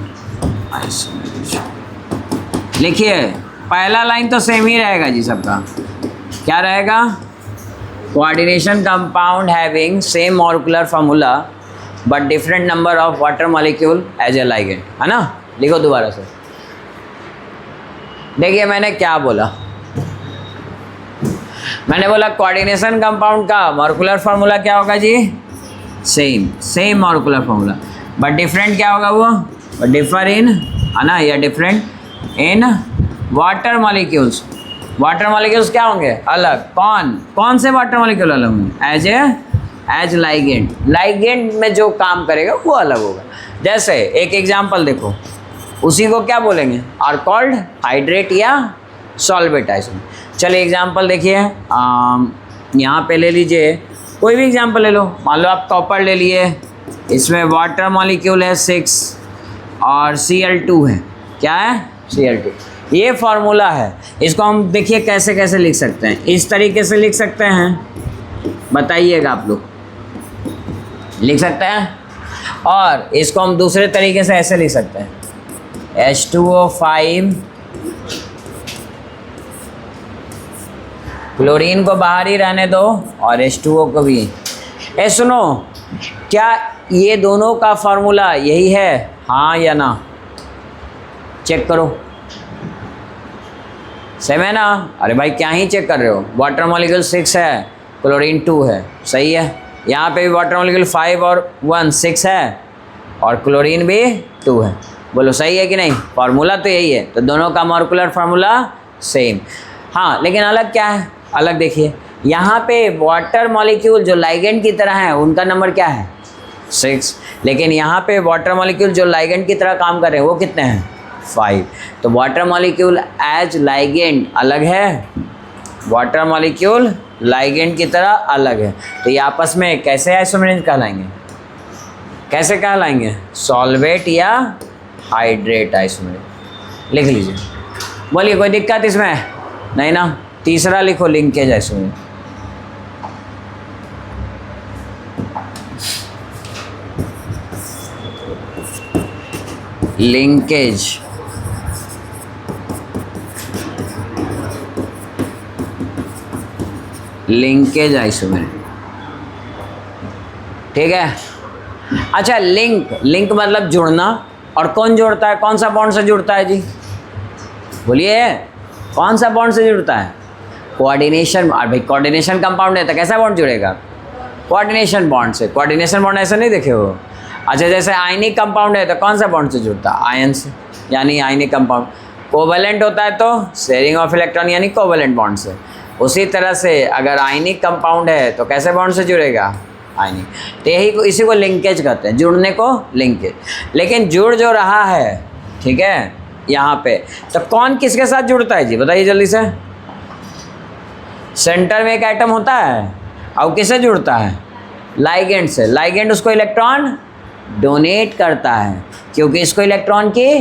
आइसोमेरिज्म। लिखिए, पहला लाइन तो सेम ही रहेगा जी सबका। क्या रहेगा? Coordination compound having same molecular formula but different number of water molecule as a ligand, है ना? लिखो दोबारा से। देखिए मैंने क्या बोला, मैंने बोला कोऑर्डिनेशन कंपाउंड का मॉलिक्यूलर फार्मूला क्या होगा जी? Same molecular formula, but different क्या होगा वो? डिफर इन, है ना, या different in water molecules. Water molecules क्या होंगे? अलग। कौन से वाटर मॉलिक्यूल अलग होंगे? As ligand. लाइगेंड में जो काम करेगा वो अलग होगा। जैसे एक एग्जांपल देखो, उसी को क्या बोलेंगे? आर कॉल्ड हाइड्रेट या सॉल्वेट आइसोमेरिज्म। चलिए एग्जांपल देखिए, यहाँ पे ले लीजिए कोई भी एग्जांपल ले लो। मान लो आप कॉपर ले लिए, इसमें वाटर मॉलिक्यूल है 6 और Cl2 है। क्या है? Cl2। ये फार्मूला है, इसको हम देखिए कैसे कैसे लिख सकते हैं। इस तरीके से लिख सकते हैं, बताइएगा आप लोग लिख सकते हैं। और इसको हम दूसरे तरीके से ऐसे लिख सकते हैं, H2O5, क्लोरीन को बाहर ही रहने दो और H2O को भी। सुनो, क्या ये दोनों का फार्मूला यही है? हाँ या ना? चेक करो, सेम है ना? अरे भाई क्या ही चेक कर रहे हो? वाटर मॉलिक्यूल 6 है, क्लोरीन 2 है, सही है। यहाँ पे भी वाटर मॉलिक्यूल 5 और 1 6 है और क्लोरीन भी 2 है। बोलो सही है कि नहीं? फार्मूला तो यही है, तो दोनों का मॉलिक्यूलर फार्मूला सेम। हाँ, लेकिन अलग क्या है? अलग देखिए, यहाँ पे वाटर मॉलिक्यूल जो लाइगेंड की तरह है उनका नंबर क्या है? 6। लेकिन यहाँ पे वाटर मॉलिक्यूल जो लाइगेंड की तरह काम कर रहे हैं वो कितने हैं? 5। तो वाटर मॉलिक्यूल एज लाइगेंड अलग है, वाटर मॉलिक्यूल लाइगेंड की तरह अलग है। तो ये आपस में कैसे आइसोमेरिज्म कहलाएंगे? कैसे कहलाएंगे? सॉल्वेट या हाइड्रेट आइसोमेरिज्म। लिख लीजिए। बोलिए कोई दिक्कत इसमें? नहीं ना? तीसरा लिखो linkage isomerism. Linkage linkage isomerism. ठीक है। अच्छा, लिंक मतलब जुड़ना। और कौन जोड़ता है? कौन सा बॉन्ड से जुड़ता है जी? बोलिए कौन सा बॉन्ड से जुड़ता है? कोऑर्डिनेशन। और भाई कोऑर्डिनेशन कंपाउंड है तो कैसा बॉन्ड जुड़ेगा? कोऑर्डिनेशन बॉन्ड से। कोऑर्डिनेशन बॉन्ड ऐसा नहीं देखे हो? अच्छा, जैसे आयनिक कंपाउंड है तो कौन सा बॉन्ड से जुड़ता है? आयन से, यानी आयनिक कंपाउंड। कोवैलेंट होता है तो शेयरिंग ऑफ इलेक्ट्रॉन यानी कोवैलेंट बॉन्ड से। उसी तरह से अगर आयनिक कंपाउंड है तो कैसे बॉन्ड से जुड़ेगा? आयनिक। तो यही को, इसी को लिंकेज कहते हैं, जुड़ने को लिंकेज। लेकिन जुड़ जो रहा है, ठीक है, यहाँ पे तो कौन किसके साथ जुड़ता है जी? बताइए जल्दी से। सेंटर में एक एटम होता है और किससे जुड़ता है? लाइगेंड से। लाइगेंड उसको इलेक्ट्रॉन डोनेट करता है, क्योंकि इसको इलेक्ट्रॉन की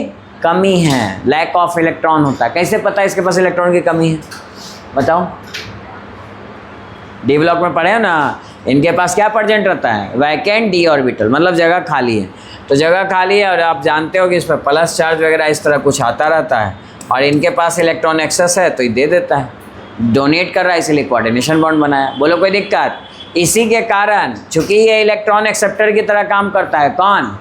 कमी है, लैक ऑफ इलेक्ट्रॉन होता है। कैसे पता है इसके पास इलेक्ट्रॉन की कमी है? बताओ। डी ब्लॉक में पढ़े हो ना, इनके पास क्या प्रेजेंट रहता है? वैकेंट डी ऑर्बिटल, मतलब जगह खाली है। तो जगह खाली है और आप जानते हो कि इस पर प्लस चार्ज वगैरह इस तरह कुछ आता रहता है, और इनके पास इलेक्ट्रॉन एक्सेस है तो ये दे देता है, डोनेट कर रहा है, इसलिए कोऑर्डिनेशन बॉन्ड बनाया। बोलो कोई दिक्कत? इसी के कारण चूंकि ये इलेक्ट्रॉन एक्सेप्टर की तरह काम करता है, कौन?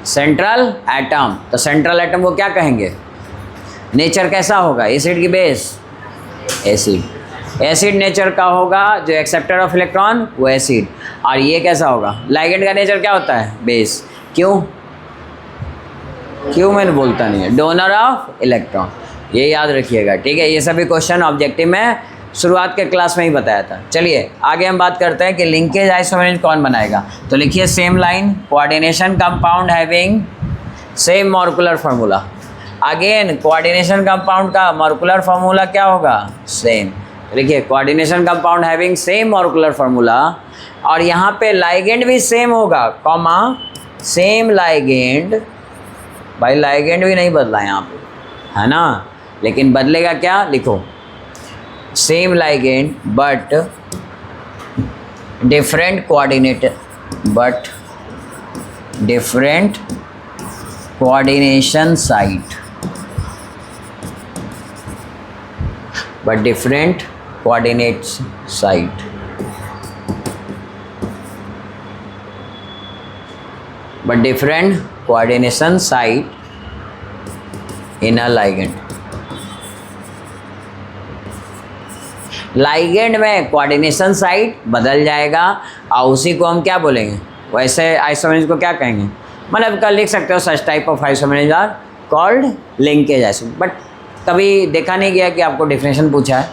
Central atom. तो सेंट्रल एटम को क्या कहेंगे? नेचर कैसा होगा? एसिड की बेस? एसिड। एसिड नेचर का होगा, जो एक्सेप्टर ऑफ इलेक्ट्रॉन वो एसिड। और ये कैसा होगा? लाइगेंड का नेचर क्या होता है? बेस। क्यों? क्यों मैंने बोलता नहीं है, डोनर ऑफ इलेक्ट्रॉन, ये याद रखिएगा, ठीक है। ये सभी क्वेश्चन ऑब्जेक्टिव में शुरुआत के क्लास में ही बताया था। चलिए आगे हम बात करते हैं कि लिंकेज आइसोमेरेज कौन बनाएगा। तो लिखिए same line, coordination compound having same molecular formula. Again coordination compound का मॉलिक्यूलर फार्मूला क्या होगा? सेम। लिखिए coordination compound having same molecular formula, और यहाँ पे लाइगेंड भी सेम होगा, कॉमा सेम लाइगेंड। भाई लाइगेंड भी नहीं बदला यहाँ पे, है ना, लेकिन बदलेगा क्या? लिखो same ligand but different coordinate, but different coordination site, but different coordinate site, but different coordination site in a ligand। Ligand में कोऑर्डिनेशन साइट बदल जाएगा, और उसी को हम क्या बोलेंगे? वैसे आइसोमेरेज को क्या कहेंगे? मतलब कल लिख सकते हो such type of isomers are called linkage isomers. But कभी देखा नहीं गया कि आपको डिफिनेशन पूछा है,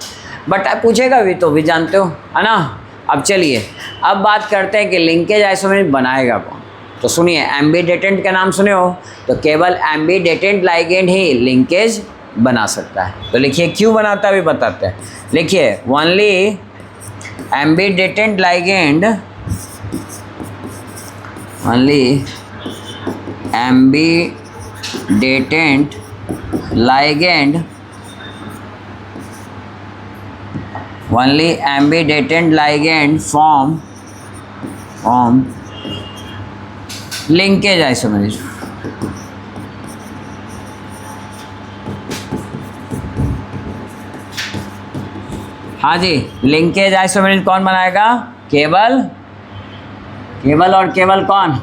बट पूछेगा भी तो भी जानते हो, है ना। अब चलिए अब बात करते हैं कि लिंकेज आइसोमेरेज बनाएगा कौन। तो सुनिए, एम्बीडेटेंट का नाम सुने हो, तो केवल एम्बीडेटेंट लाइगेंड ही लिंकेज बना सकता है। तो लिखिए क्यों बनाता है भी बताते हैं। लिखिए only ambidentate ligand, only ambidentate ligand, only ambidentate ligand form linkage isomerism. हाँ जी, लिंकेज आइसोमेरेज कौन बनाएगा? केवल और केवल कौन?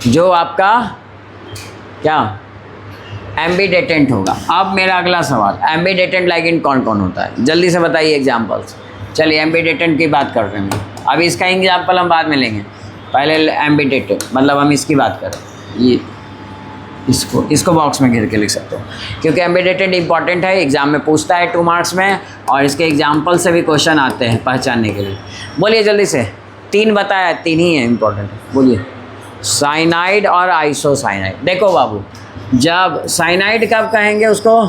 जो आपका क्या एम्बीडेटेंट होगा। अब मेरा अगला सवाल, एम्बीडेटेंट लाइगेंड कौन कौन होता है? जल्दी से बताइए एग्जाम्पल्स। चलिए एम्बीडेटेंट की बात कर रहे हैं, अभी इसका एग्जाम्पल हम बाद में लेंगे, पहले एम्बीडेटेंट मतलब हम इसकी बात करें। ये इसको बॉक्स में घेर के लिख सकते हो, क्योंकि एम्बीडेटेंट इंपॉर्टेंट है, एग्जाम में पूछता है 2 मार्क्स में, और इसके एग्जाम्पल से भी क्वेश्चन आते हैं पहचानने के लिए। बोलिए जल्दी से, 3 बताया, 3 ही है इंपॉर्टेंट। बोलिए साइनाइड और आइसोसाइनाइड। देखो बाबू, जब साइनाइड कब कहेंगे उसको?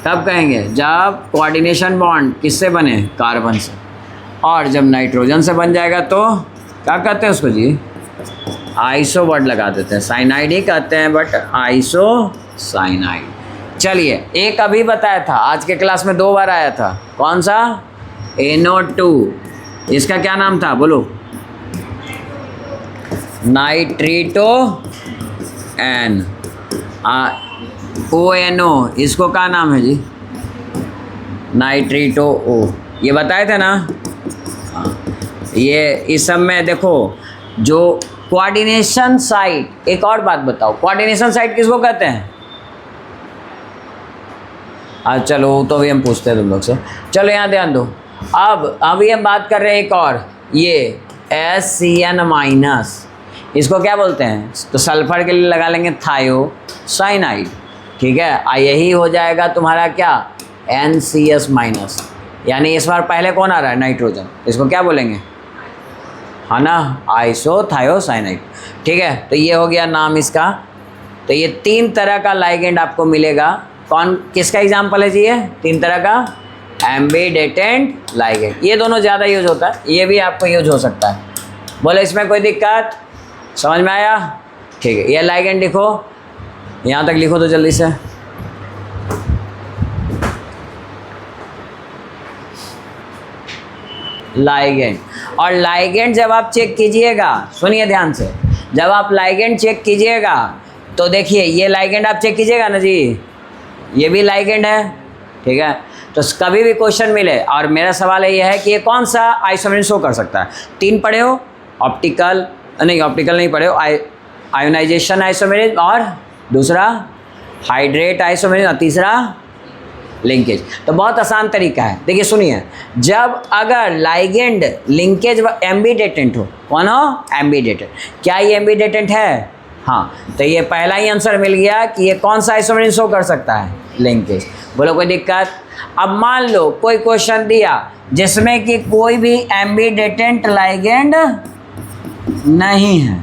कब कहेंगे? जब कोऑर्डिनेशन बॉन्ड किससे बने? कार्बन से। और जब नाइट्रोजन से बन जाएगा तो क्या कहते हैं उसको जी? आइसो वर्ड लगा देते हैं, साइनाइड ही कहते हैं, बट आइसोसाइनाइड। चलिए एक अभी बताया था, आज के क्लास में 2 बार आया था, कौन सा? NO2। इसका क्या नाम था? बोलो। नाइट्रीटो एन ONO, इसको क्या नाम है जी? नाइट्रीटो O। ये बताए थे ना। ये इस सब में देखो, जो कोऑर्डिनेशन साइट, एक और बात बताओ, कोऑर्डिनेशन साइट किसको कहते हैं? आज चलो तो भी हम पूछते हैं तुम लोग से, चलो यहाँ ध्यान दो। अब अभी हम बात कर रहे हैं एक और, ये SCN-, इसको क्या बोलते हैं? तो सल्फर के लिए लगा लेंगे थायोसाइनाइड, ठीक है। यही हो जाएगा तुम्हारा क्या? NCS-, यानी इस बार पहले कौन आ रहा है? नाइट्रोजन। इसको क्या बोलेंगे? है ना, आइसोथायोसाइनाइड, ठीक है। तो ये हो गया नाम इसका। तो ये 3 तरह का लाइगेंड आपको मिलेगा। कौन किसका एग्जाम्पल है जी? ये 3 तरह का एम्बीडेटेंट लाइगेंड, ये दोनों ज़्यादा यूज होता है, ये भी आपको यूज हो सकता है। बोले इसमें कोई दिक्कत, समझ में आया? ठीक है, ये लाइगेंड लिखो, यहाँ तक लिखो तो जल्दी से। लाइगेंड, और लाइगेंड जब आप चेक कीजिएगा, सुनिए ध्यान से, जब आप लाइगेंड चेक कीजिएगा तो देखिए ये लाइगेंड आप चेक कीजिएगा ना जी, ये भी लाइगेंड है, ठीक है। तो कभी भी क्वेश्चन मिले, और मेरा सवाल ये है कि ये कौन सा आइसोमेरिज शो कर सकता है? 3 पढ़े हो, ऑप्टिकल नहीं पढ़े हो, आयोनाइजेशन आइसोमेरिज, और दूसरा हाइड्रेट आइसोमेरिज, और तीसरा लिंकेज। तो बहुत आसान तरीका है, देखिए सुनिए, जब अगर लाइगेंड लिंकेज व एम्बीडेटेंट हो, कौन हो? एम्बीडेटेंट। क्या ये एम्बीडेटेंट है? हाँ, तो ये पहला ही आंसर मिल गया कि ये कौन सा आइसोमेरिज शो कर सकता है? लिंकेज। बोलो कोई दिक्कत? अब मान लो कोई क्वेश्चन दिया जिसमें कि कोई भी एम्बीडेटेंट लाइगेंड नहीं है,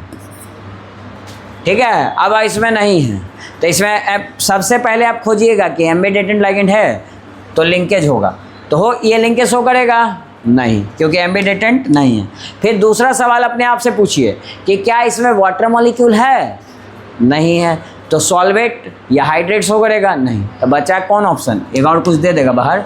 ठीक है, अब इसमें नहीं है, तो इसमें सबसे पहले आप खोजिएगा कि एम्बीडेटेंट लाइगेंड है तो लिंकेज होगा, तो हो ये लिंकेज शो करेगा? नहीं, क्योंकि एम्बीडेटेंट नहीं है। फिर दूसरा सवाल अपने आप से पूछिए कि क्या इसमें वाटर मॉलिक्यूल है? नहीं है, तो सॉल्वेट या हाइड्रेट शो करेगा? नहीं, तो बचा कौन ऑप्शन? एक और कुछ दे देगा बाहर,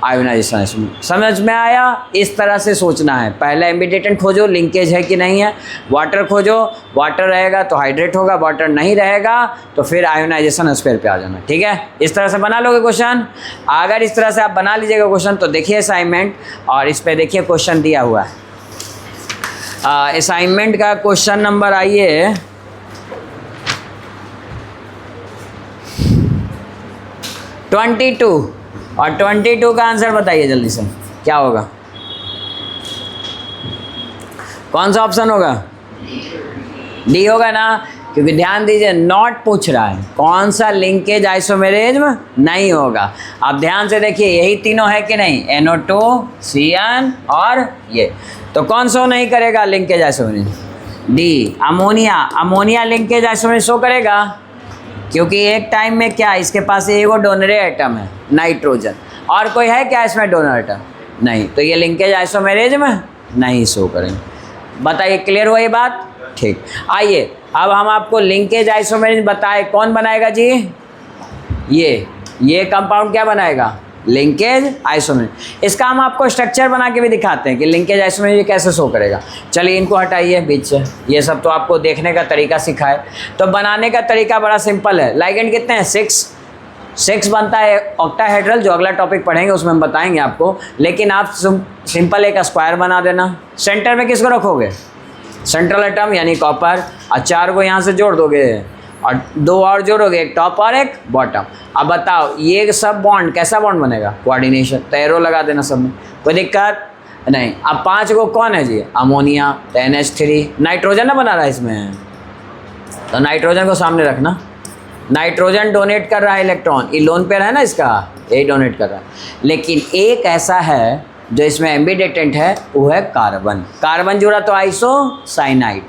आयोनाइजेशन। समझ में आया? इस तरह से सोचना है, पहले एम्बीडेटेंट खोजो, लिंकेज है कि नहीं है, वाटर खोजो, वाटर रहेगा तो हाइड्रेट होगा, वाटर नहीं रहेगा तो फिर आयोनाइजेशन स्फीयर पे आ जाना, ठीक है। इस तरह से बना लोगे क्वेश्चन। अगर इस तरह से आप बना लीजिएगा क्वेश्चन तो देखिए असाइनमेंट, और इस पर देखिए क्वेश्चन दिया हुआ है। असाइनमेंट का क्वेश्चन नंबर आइए 22, और 22 का आंसर बताइए जल्दी से, क्या होगा? कौन सा ऑप्शन होगा? डी होगा ना, क्योंकि ध्यान दीजिए नॉट पूछ रहा है, कौन सा लिंकेज आइसोमेरिज नहीं होगा। अब ध्यान से देखिए, यही तीनों है कि नहीं, NO2, CN और ये, तो कौन सा नहीं करेगा linkage isomerism? D, ammonia. Ammonia linkage isomerism show करेगा, क्योंकि एक टाइम में क्या इसके पास एगो डोनर एटम है, नाइट्रोजन, और कोई है क्या इसमें डोनर एटम? नहीं, तो ये लिंकेज आइसोमेरिज में नहीं शो करेंगे। बताइए, क्लियर हुआ ये बात? ठीक, आइए अब हम आपको लिंकेज आइसोमेरिज बताए, कौन बनाएगा जी? ये कंपाउंड क्या बनाएगा? Linkage isomerism. इसका हम आपको स्ट्रक्चर बना के भी दिखाते हैं कि लिंकेज आइसोमेरिज कैसे शो करेगा। चलिए इनको हटाइए बीच से, ये सब तो आपको देखने का तरीका सिखाए, तो बनाने का तरीका बड़ा सिंपल है। लाइगेंड कितने हैं? 6 बनता है ऑक्टाहेड्रल, जो अगला टॉपिक पढ़ेंगे उसमें हम बताएंगे आपको, लेकिन आप सिंपल एक स्क्वायर बना देना। सेंटर में किसको रखोगे? सेंट्रल एटम यानी कॉपर, और 4 को यहाँ से जोड़ दोगे और 2 और जोड़ोगे, एक टॉप और एक बॉटम। अब बताओ ये सब बॉन्ड कैसा बॉन्ड बनेगा? कोऑर्डिनेशन। तो एरो लगा देना सब में, कोई दिक्कत नहीं। अब 5 को कौन है जी? अमोनिया, तो NH3। नाइट्रोजन ना बना रहा है इसमें, तो नाइट्रोजन को सामने रखना। नाइट्रोजन डोनेट कर रहा है इलेक्ट्रॉन, ये लोन पेयर है ना इसका, यही डोनेट कर रहा है। लेकिन एक ऐसा है जो इसमें एम्बीडेटेंट है, वो है कार्बन। कार्बन जुड़ा तो आइसोसाइनाइड।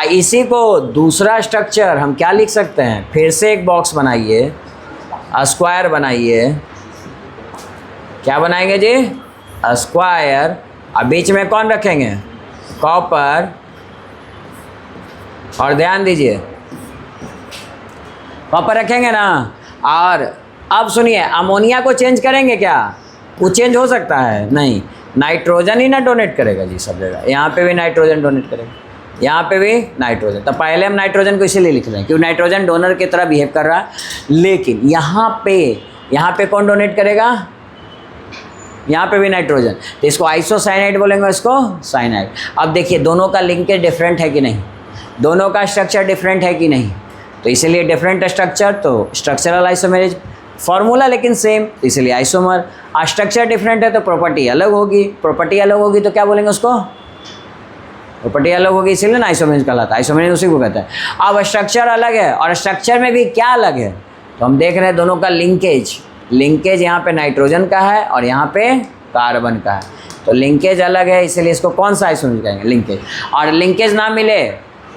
इसी को दूसरा स्ट्रक्चर हम क्या लिख सकते हैं? फिर से एक बॉक्स बनाइए, स्क्वायर बनाइए। क्या बनाएंगे जी? स्क्वायर। अब बीच में कौन रखेंगे? कॉपर। और ध्यान दीजिए कॉपर रखेंगे ना। और अब सुनिए, अमोनिया को चेंज करेंगे क्या? वो चेंज हो सकता है? नहीं, नाइट्रोजन ही ना डोनेट करेगा जी सब जगह। यहाँ पे भी नाइट्रोजन डोनेट करेगा, यहाँ पे भी नाइट्रोजन। तो पहले हम नाइट्रोजन को इसीलिए लिख रहे हैं क्योंकि नाइट्रोजन डोनर की तरह बिहेव कर रहा है। लेकिन यहाँ पे कौन डोनेट करेगा? यहाँ पे भी नाइट्रोजन, तो इसको आइसोसाइनाइड बोलेंगे, इसको साइनाइड। अब देखिए दोनों का लिंकेज डिफरेंट है कि नहीं, दोनों का स्ट्रक्चर डिफरेंट है कि नहीं, तो इसीलिए डिफरेंट स्ट्रक्चर तो स्ट्रक्चरल आइसोमेरिज। फॉर्मूला लेकिन सेम, तो इसलिए आइसोमर। स्ट्रक्चर डिफरेंट है तो प्रॉपर्टी अलग होगी, प्रॉपर्टी अलग होगी तो क्या बोलेंगे उसको? प्रॉपर्टी अलग होगी, इसीलिए ना आइसोमेरिज कहलाता है। आइसोमेरिज उसी को कहते हैं। अब स्ट्रक्चर अलग है, और स्ट्रक्चर में भी क्या अलग है? तो हम देख रहे हैं दोनों का लिंकेज यहाँ पे नाइट्रोजन का है और यहाँ पे कार्बन का है, तो लिंकेज अलग है, इसलिए इसको कौन सा आइसोमेरिज कहेंगे? लिंकेज। और लिंकेज ना मिले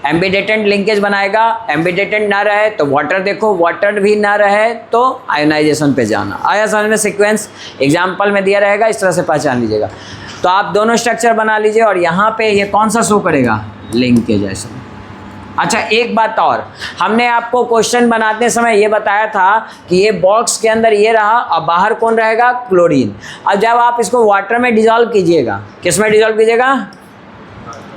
एम्बिडेटेंट लिंकेज बनाएगा, एम्बिडेटेंट ना रहे तो वाटर देखो, वाटर भी ना रहे तो आयोनाइजेशन पे जाना। आया समझ में सीक्वेंस? एग्जाम्पल में दिया रहेगा, इस तरह से पहचान लीजिएगा। तो आप दोनों स्ट्रक्चर बना लीजिए और यहाँ पे ये कौन सा शो करेगा? लिंकेज ऐसा। अच्छा एक बात और, हमने आपको क्वेश्चन बनाते समय ये बताया था कि ये बॉक्स के अंदर ये रहा और बाहर कौन रहेगा? क्लोरीन। अब जब आप इसको वाटर में डिजॉल्व कीजिएगा, किस में डिजॉल्व कीजिएगा?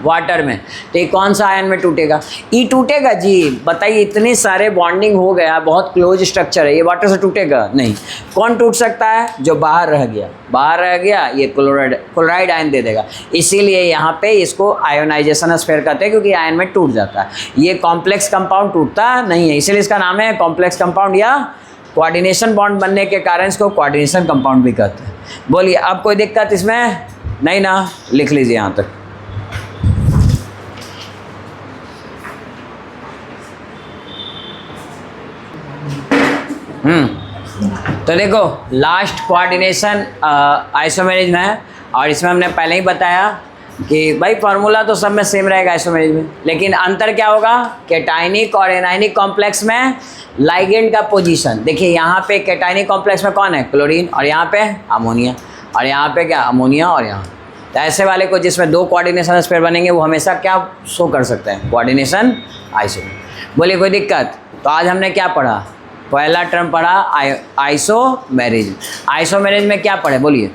वाटर में, तो ये कौन सा आयन में टूटेगा? ई टूटेगा जी। बताइए, इतने सारे बॉन्डिंग हो गया, बहुत क्लोज स्ट्रक्चर है, ये वाटर से टूटेगा नहीं। कौन टूट सकता है? जो बाहर रह गया। बाहर रह गया ये क्लोराइड आयन दे देगा। इसीलिए यहाँ पे इसको आयोनाइजेशन स्फीयर कहते हैं, क्योंकि आयन में टूट जाता है। ये कॉम्प्लेक्स कंपाउंड टूटता नहीं है, इसीलिए इसका नाम है कॉम्प्लेक्स कंपाउंड या कोऑर्डिनेशन बॉन्ड बनने के कारण इसको कोऑर्डिनेशन कंपाउंड भी कहते हैं। बोलिए, अब कोई दिक्कत इसमें नहीं ना? लिख लीजिए यहाँ तक। तो देखो, लास्ट कोऑर्डिनेशन आइसोमेरिज में है और इसमें हमने पहले ही बताया कि भाई फार्मूला तो सब में सेम रहेगा आइसोमेरिज में, लेकिन अंतर क्या होगा? कैटाइनिक और एनाइनिक कॉम्प्लेक्स में लाइगेंड का पोजीशन। देखिए यहाँ पे कैटाइनिक कॉम्प्लेक्स में कौन है? क्लोरीन, और यहाँ पे अमोनिया, और यहाँ पे क्या? अमोनिया, और यहाँ। तो ऐसे वाले को जिसमें दो कोऑर्डिनेशन स्फीयर बनेंगे वो हमेशा क्या शो कर सकते हैं? Coordination isomerism. बोलिए कोई दिक्कत? तो आज हमने क्या पढ़ा? पहला टर्म पढ़ा आइसोमेरिज। आइसोमेरिज में क्या पढ़े? बोलिए।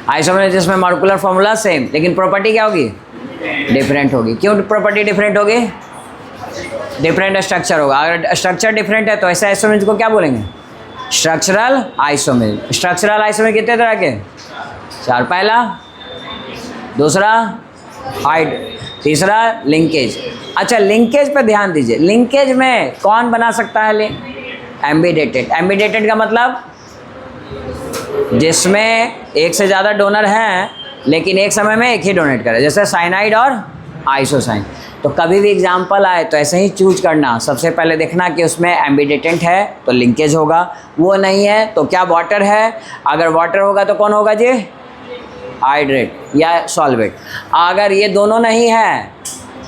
आइसोमेरिज जिसमें मॉलिक्यूलर फॉर्मूला सेम, लेकिन प्रॉपर्टी क्या होगी? डिफरेंट होगी। क्यों प्रॉपर्टी डिफरेंट होगी? डिफरेंट स्ट्रक्चर होगा। अगर स्ट्रक्चर डिफरेंट है तो ऐसे आइसोमेरिज को क्या बोलेंगे? Structural isomerism. स्ट्रक्चरल आइसोमेरिज कितने तरह के? 4। पहला, दूसरा हाइड, तीसरा लिंकेज। अच्छा, लिंकेज पे ध्यान दीजिए। लिंकेज में कौन बना सकता है? एम्बिडेटेड। एम्बिडेटेड का मतलब जिसमें एक से ज़्यादा डोनर हैं लेकिन एक समय में एक ही डोनेट करे, जैसे साइनाइड और आइसोसाइन। तो कभी भी एग्जाम्पल आए तो ऐसे ही चूज करना। सबसे पहले देखना कि उसमें एम्बिडेटेंट है तो लिंकेज होगा, वो नहीं है तो क्या वाटर है। अगर वाटर होगा तो कौन होगा जी? हाइड्रेट या सॉल्वेट। अगर ये दोनों नहीं है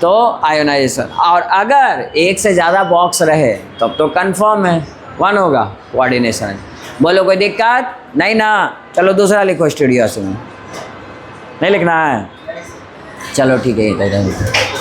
तो आयोनाइजेशन। और अगर एक से ज़्यादा बॉक्स रहे तब तो कंफर्म है 1 होगा कोऑर्डिनेशन। बोलो कोई दिक्कत नहीं ना? चलो दूसरा लिखो स्टूडियो से। नहीं लिखना है? चलो ठीक है।